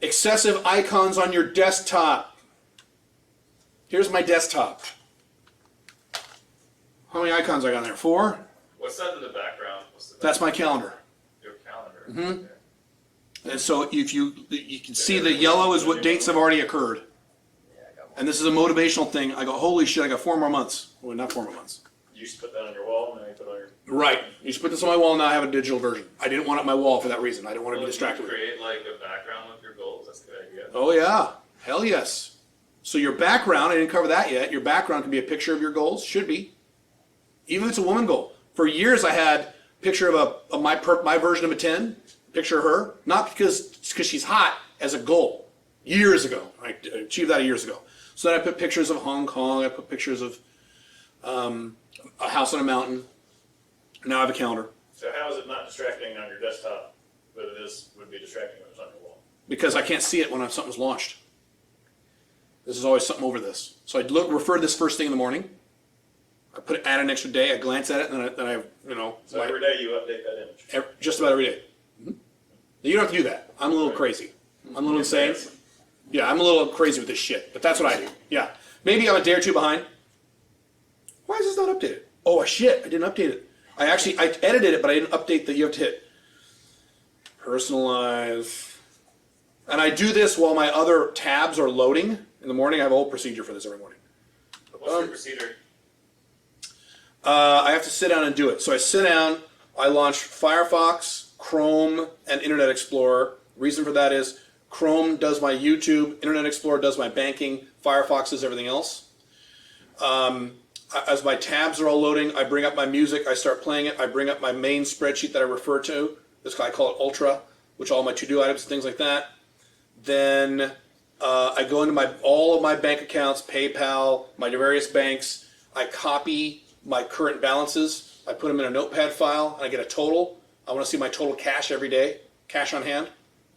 Excessive icons on your desktop. Here's my desktop. How many icons I got in there? 4? What's that in the background? That's my calendar. Your calendar. Mm-hmm. And so if you can see the yellow is what dates have already occurred. And this is a motivational thing. I go, holy shit, I got 4 more months. Well, not 4 more months. You used to put that on your wall, and then you put it on your... Right. You should put this on my wall, now I have a digital version. I didn't want it on my wall for that reason. I didn't want to be distracted with it. Create like a background with your goals. That's a good idea. Oh yeah. Hell yes. So your background, I didn't cover that yet. Your background can be a picture of your goals. Should be. Even if it's a woman goal. For years I had a picture of my version of a 10. Picture of her. Not because she's hot as a goal. Years ago. I achieved that years ago. So then I put pictures of Hong Kong. I put pictures of a house on a mountain. Now I have a calendar. So how is it not distracting on your desktop, but it would be distracting when it's on your wall? Because I can't see it when something's launched. This is always something over this. So I refer to this first thing in the morning. I add an extra day. I glance at it, and then I So every day you update that image. Just about every day. Mm-hmm. You don't have to do that. I'm a little crazy. I'm a little insane. Yeah, I'm a little crazy with this shit, but that's what I do. Yeah. Maybe I'm a day or 2 behind. Why is this not updated? Oh, shit, I didn't update it. I edited it, but I didn't update that you have to hit personalize. And I do this while my other tabs are loading. In the morning, I have a whole procedure for this every morning. What's your procedure? I have to sit down and do it. So I sit down, I launch Firefox, Chrome, and Internet Explorer. The reason for that is Chrome does my YouTube, Internet Explorer does my banking, Firefox does everything else. As my tabs are all loading, I bring up my music, I start playing it, I bring up my main spreadsheet that I refer to. I call it Ultra, which all my to-do items and things like that. Then I go into all of my bank accounts, PayPal, my various banks. I copy my current balances. I put them in a notepad file, and I get a total. I want to see my total cash every day, cash on hand.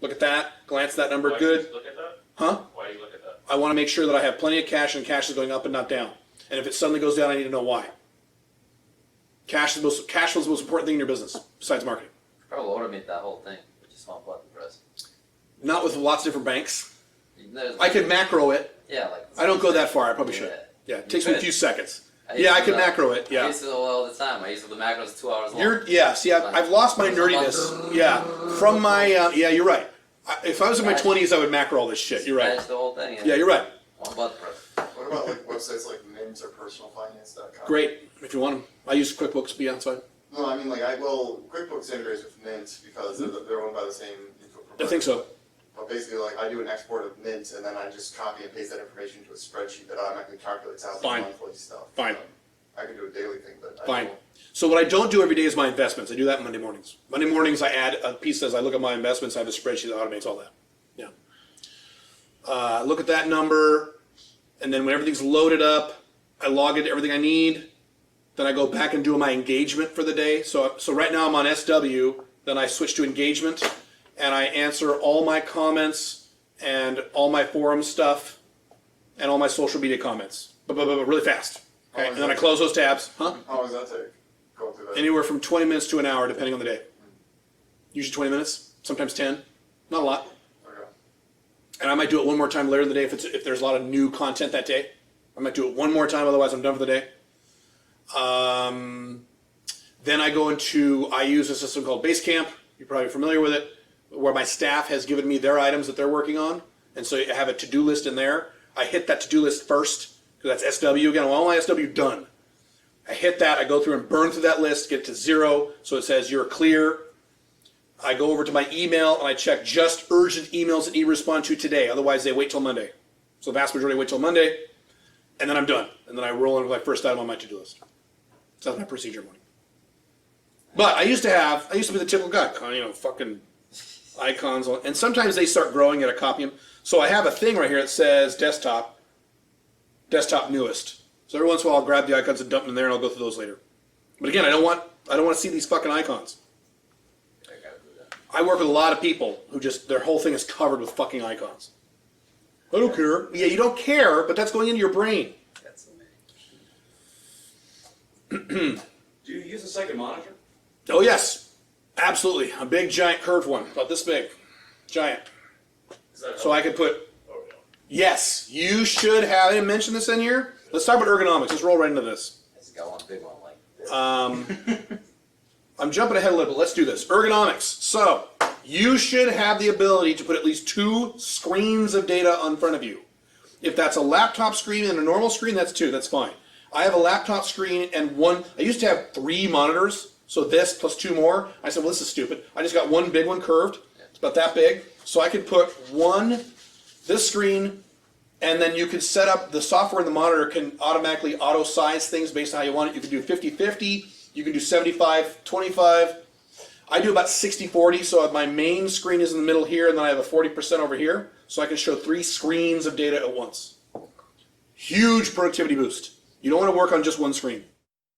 Look at that, glance at that number, Why good. Do you look at that? Huh? Why do you look at that? I want to make sure that I have plenty of cash and cash is going up and not down. And if it suddenly goes down, I need to know why. Cash was the most important thing in your business, besides marketing. Probably automate that whole thing with just one button press. Not with lots of different banks. There's I could macro it. Yeah, like... I don't go that far, I probably should. Yeah, it takes me a few seconds. Yeah, I could macro it, I yeah. used to do it all the time. I used to do the macros 2 hours long. I've lost my nerdiness. Yeah, from my, yeah, you're right. If I was in my 20s, I would macro all this shit, you're right. Smash the whole thing. Yeah, you're right. One button press. What about like websites like Mint or PersonalFinance.com? Great, if you want them. I use QuickBooks, be outside. No, I mean QuickBooks integrates with Mint because they're owned by the same info provider. I think so. But basically, like I do an export of Mint and then I just copy and paste that information into a spreadsheet that automatically calculates out the Fine. monthly stuff. Fine. I can do a daily thing, but I Fine. don't. So what I don't do every day is my investments. I do that Monday mornings. Monday mornings I add a piece as I look at my investments. I have a spreadsheet that automates all that. Yeah. Look at that number, and then when everything's loaded up, I log into everything I need. Then I go back and do my engagement for the day. So right now I'm on SW. Then I switch to engagement, and I answer all my comments and all my forum stuff and all my social media comments, but really fast. Okay, and then I close those tabs. Huh? How long does that take? Go through that. Anywhere from 20 minutes to an hour, depending on the day. Usually 20 minutes, sometimes 10. Not a lot. Okay. And I might do it one more time later in the day if there's a lot of new content that day. I might do it one more time, otherwise I'm done for the day. Then I use a system called Basecamp. You're probably familiar with it, where my staff has given me their items that they're working on. And so I have a to-do list in there. I hit that to-do list first, because that's SW again. Well, all my SW done. I hit that, I go through and burn through that list, get it to 0, so it says you're clear. I go over to my email and I check just urgent emails that need to respond to today. Otherwise, they wait till Monday. So the vast majority wait till Monday, and then I'm done. And then I roll in with my first item on my to-do list. So that's my procedure morning. But I used to be the typical guy, fucking icons, and sometimes they start growing and I copy them. So I have a thing right here that says desktop newest. So every once in a while I'll grab the icons and dump them in there and I'll go through those later. But again, I don't want to see these fucking icons. I work with a lot of people who their whole thing is covered with fucking icons. I don't care. Yeah, you don't care, but that's going into your brain. That's Do you use a second monitor? Oh yes, absolutely. A big giant curved one, about this big. Giant. Is that So I could put, Okay. yes, you should have, I didn't mention this in here. Let's talk about ergonomics. Let's roll right into this. It's got one big one like this. I'm jumping ahead a little, but let's do this. Ergonomics. So, you should have the ability to put at least 2 screens of data in front of you. If that's a laptop screen and a normal screen, that's 2, that's fine. I have a laptop screen and one, I used to have 3 monitors, so this plus 2 more. I said, well, this is stupid. I just got one big one curved, it's about that big. So I could put this screen, and then you could set up, the software in the monitor can automatically auto-size things based on how you want it. You can do 50-50, you can do 75-25. I do about 60-40, so my main screen is in the middle here, and then I have a 40% over here, so I can show 3 screens of data at once. Huge productivity boost. You don't want to work on just one screen.